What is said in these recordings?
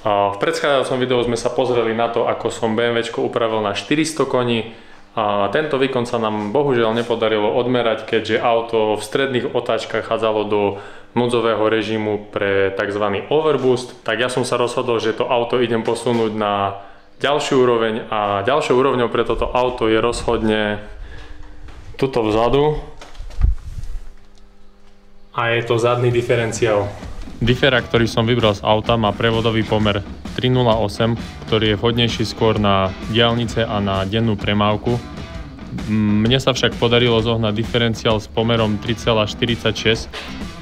V predchádzajúcom videu sme sa pozreli na to, ako som BMWčko upravil na 400 koní. Tento výkon sa nám bohužiaľ nepodarilo odmerať, keďže auto v stredných otáčkach chádzalo do núdzového režimu pre tzv. Overboost. Tak ja som sa rozhodol, že to auto idem posunúť na ďalšiu úroveň a ďalšou úrovňou pre toto auto je rozhodne tuto vzadu a je to zadný diferenciál. Differa, ktorý som vybral z auta, má prevodový pomer 308, ktorý je vhodnejší skôr na diaľnice a na dennú premávku. Mne sa však podarilo zohnať diferenciál s pomerom 3,46,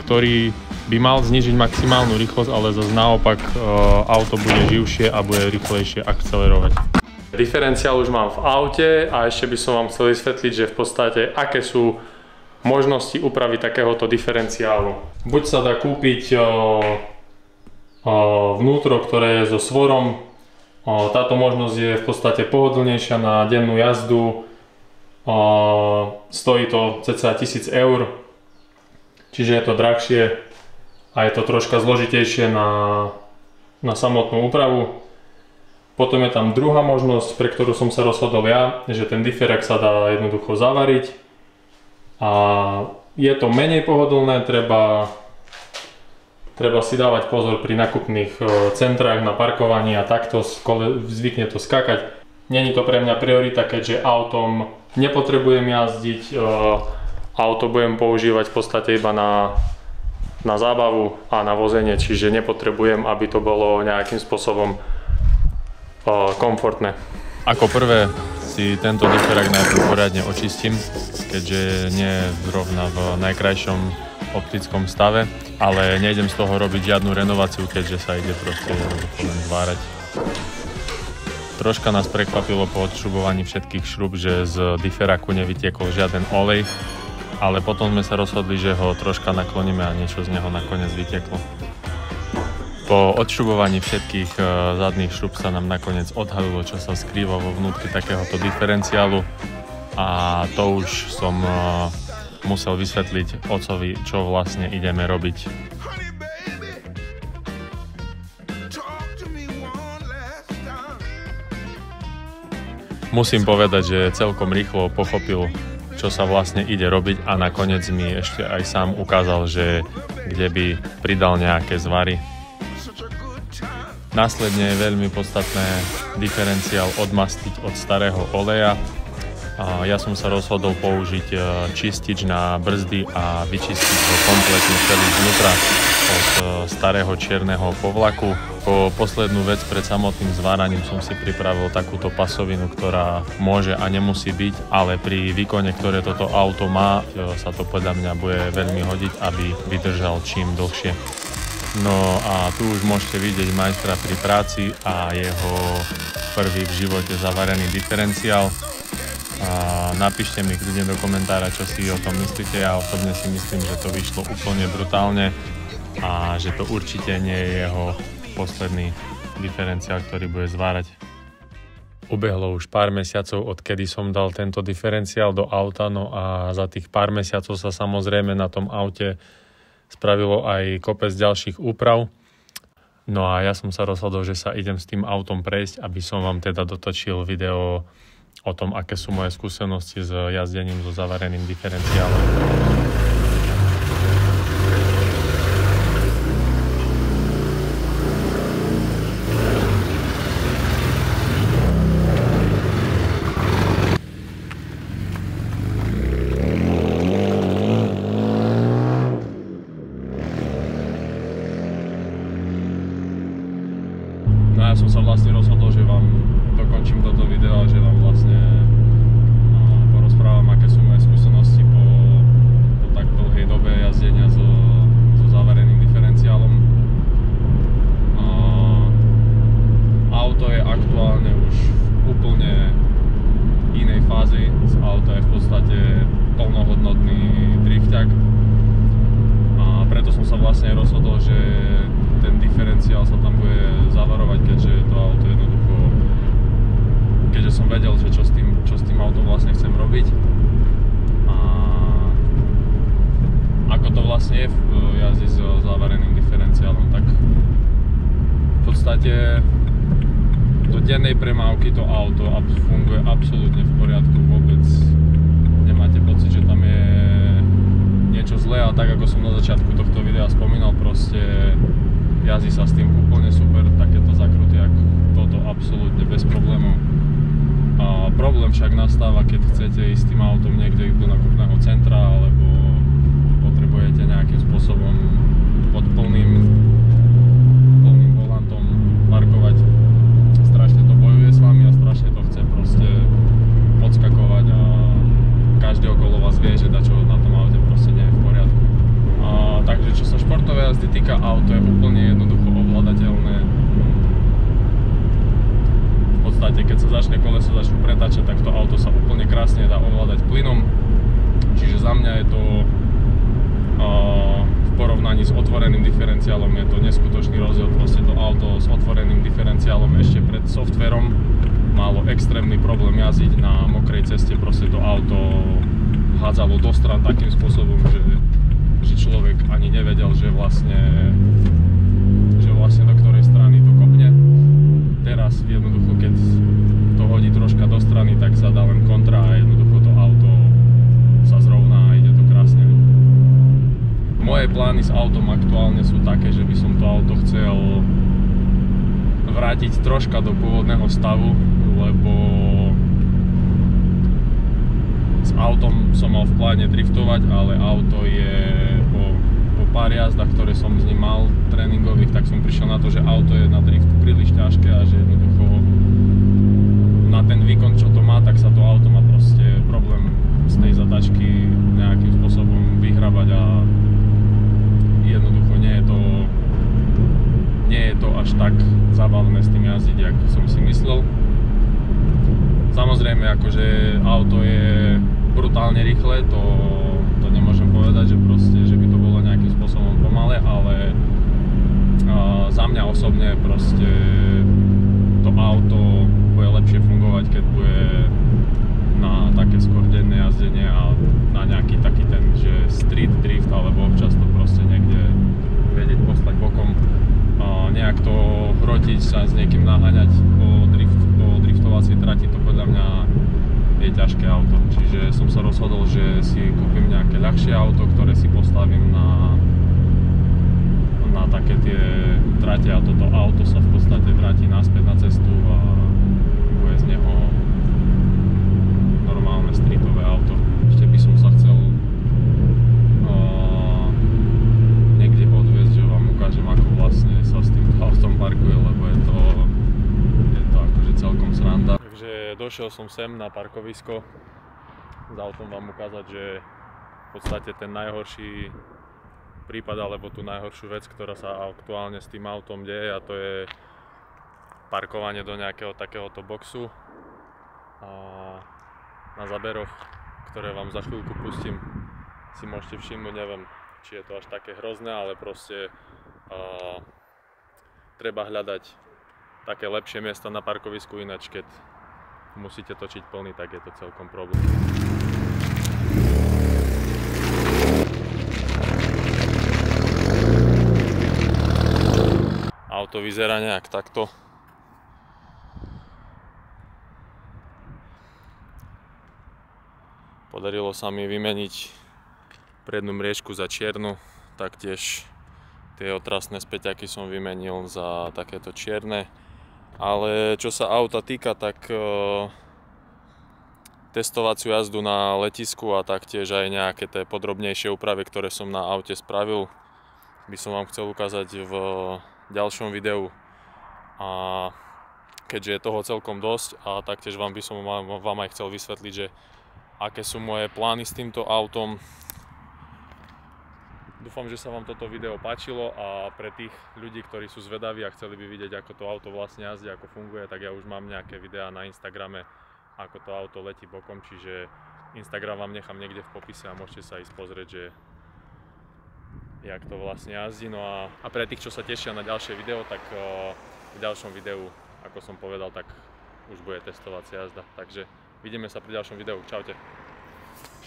ktorý by mal znížiť maximálnu rýchlosť, ale zase naopak auto bude živšie a bude rýchlejšie akcelerovať. Diferenciál už mám v aute a ešte by som vám chcel vysvetliť, že v podstate aké sú možnosti úpravy takéhoto diferenciálu. Buď sa dá kúpiť vnútro, ktoré je so svorom. Táto možnosť je v podstate pohodlnejšia na dennú jazdu. Stojí to cca 1000 eur, čiže je to drahšie a je to troška zložitejšie na samotnú úpravu. Potom je tam druhá možnosť, pre ktorú som sa rozhodol ja, že ten diferák sa dá jednoducho zavariť. A je to menej pohodlné, treba si dávať pozor pri nákupných centrách na parkovaní a takto zvykne to skakať. Není to pre mňa priorita, keďže autom nepotrebujem jazdiť, auto budem používať v podstate iba na zábavu a na vozenie, čiže nepotrebujem, aby to bolo nejakým spôsobom komfortné. Ako prvé si tento diferák najprv poriadne očistím, keďže nie je zrovna v najkrajšom optickom stave, ale nejdem z toho robiť žiadnu renováciu, keďže sa ide proste len zvárať. Troška nás prekvapilo po odšrubovaní všetkých šrub, že z diferáku nevytiekol žiaden olej, ale potom sme sa rozhodli, že ho troška nakloníme a niečo z neho nakoniec vytieklo. Po odšrubovaní všetkých zadných šrub sa nám nakoniec odhalilo, čo sa skrýva vo vnútri takéhoto diferenciálu a to už som musel vysvetliť otcovi, čo vlastne ideme robiť. Musím povedať, že celkom rýchlo pochopil, čo sa vlastne ide robiť a nakoniec mi ešte aj sám ukázal, že kde by pridal nejaké zvary. Následne je veľmi podstatné diferenciál odmastiť od starého oleja. Ja som sa rozhodol použiť čistič na brzdy a vyčistiť ho kompletne celý znútra od starého čierneho povlaku. Po poslednú vec pred samotným zváraním som si pripravil takúto pasovinu, ktorá môže a nemusí byť, ale pri výkone, ktoré toto auto má, sa to podľa mňa bude veľmi hodiť, aby vydržal čím dlhšie. No a tu už môžete vidieť majstra pri práci a jeho prvý v živote zavarený diferenciál. Napíšte mi kľudne do komentára, čo si o tom myslíte. Ja osobne si myslím, že to vyšlo úplne brutálne a že to určite nie je jeho posledný diferenciál, ktorý bude zvárať. Ubehlo už pár mesiacov, odkedy som dal tento diferenciál do auta, no a za tých pár mesiacov sa samozrejme na tom aute spravilo aj kopec ďalších úprav. No a ja som sa rozhodol, že sa idem s tým autom prejsť, aby som vám teda dotočil video o tom, aké sú moje skúsenosti s jazdením so zavareným diferenciálom. Ja som sa vlastne rozhodol, že vám dokončím toto video a že vám vlastne porozprávam, aké sú moje skúsenosti po tak dlhej dobe jazdenia so zavareným diferenciálom. Auto je aktuálne už v úplne inej fáze. Z auta je v podstate plnohodnotný drifťak. A preto som sa vlastne rozhodol, že ten diferenciál sa tam bude zavarovať, keďže to auto jednoducho, keďže som vedel, že čo s tým autom vlastne chcem robiť a ako to vlastne je v do dennej premávky to auto funguje absolútne v poriadku, vôbec nemáte pocit, že tam je niečo zlé, a tak ako som na začiatku tohto videa spomínal, proste jazdí sa s tým úplne super, takéto zakruty ako toto absolútne bez problémov. A problém však nastáva, keď chcete ísť s tým autom niekde do nákupného centra, alebo potrebujete nejakým spôsobom pod plným volantom parkovať. Strašne to bojuje s vami a strašne to chce proste podskakovať a každý okolo vás vie, že dačo na tom aute proste nie je v poriadku. Takže čo sa športovej jazdy týka, auto je úplne jednoducho ovládateľné. V podstate keď sa začne koleso začnú pretáčať, tak to auto sa úplne krásne dá ovládať plynom. Čiže za mňa je to v porovnaní s otvoreným diferenciálom je to neskutočný rozdiel. Proste to auto s otvoreným diferenciálom ešte pred softverom malo extrémny problém jazdiť na mokrej ceste. Proste to auto hádzalo do strán takým spôsobom, že človek ani nevedel, že vlastne do ktorej strany to kopne. Teraz jednoducho, keď to hodí troška do strany, tak sa dá len kontra a jednoducho to auto sa zrovná a ide to krásne. Moje plány s autom aktuálne sú také, že by som to auto chcel vrátiť troška do pôvodného stavu, lebo s autom som mal v pláne driftovať, ale auto je po pár jazdách, ktoré som s ním mal tréningových, tak som prišiel na to, že auto je na drift príliš ťažké a že jednoducho na ten výkon, čo to má, tak sa to auto má proste problém z tej zatačky nejakým spôsobom vyhrabať a jednoducho nie je to až tak zábavné s tým jazdiť, jak som si myslel. Samozrejme, akože auto je brutálne rýchle, to nemôžem povedať, že proste, že by to bolo nejakým spôsobom pomalé, ale za mňa osobne proste to auto bude lepšie fungovať, keď bude na také skôr denné jazdenie a na nejaký taký ten, že street drift, alebo občas to proste niekde vedieť poslať bokom. Nejak to hrotiť sa s niekým naháňať po driftovacej trati, to podľa mňa je ťažké auto. Čiže som sa rozhodol, že si kúpim nejaké ľahšie auto, ktoré si postavím na také tie trate a toto auto sa v podstate vráti naspäť na cestu a bude z neho normálne streetové auto. Ešte by som sa chcel niekde odviezť, že vám ukážem, ako vlastne sa s týmto autom parkuje, lebo je to akože celkom sranda. Takže došiel som sem na parkovisko s autom vám ukázať, že v podstate ten najhorší prípad alebo tú najhoršiu vec, ktorá sa aktuálne s tým autom deje, a to je parkovanie do nejakého takéhoto boxu na záberoch, ktoré vám za chvíľku pustím. Si môžete všimnúť, neviem, či je to až také hrozné, ale proste treba hľadať také lepšie miesta na parkovisku, ináč keď musíte točiť plný, tak je to celkom problém. Auto vyzerá nejak takto. Podarilo sa mi vymeniť prednú mriežku za čiernu, taktiež tie otrasné späťaky som vymenil za takéto čierne. Ale čo sa auta týka, tak testovaciu jazdu na letisku a taktiež aj nejaké tie podrobnejšie úpravy, ktoré som na aute spravil, by som vám chcel ukázať v ďalšom videu. A keďže je toho celkom dosť, a taktiež by som vám aj chcel vysvetliť, že aké sú moje plány s týmto autom. Dúfam, že sa vám toto video páčilo, a pre tých ľudí, ktorí sú zvedaví a chceli by vidieť, ako to auto vlastne jazdí, ako funguje, tak ja už mám nejaké videá na Instagrame, ako to auto letí bokom, čiže Instagram vám nechám niekde v popise a môžete sa ísť pozrieť, že jak to vlastne jazdí. No a pre tých, čo sa tešia na ďalšie video, tak v ďalšom videu, ako som povedal, tak už bude testovacia jazda. Takže vidíme sa pri ďalšom videu. Čaute.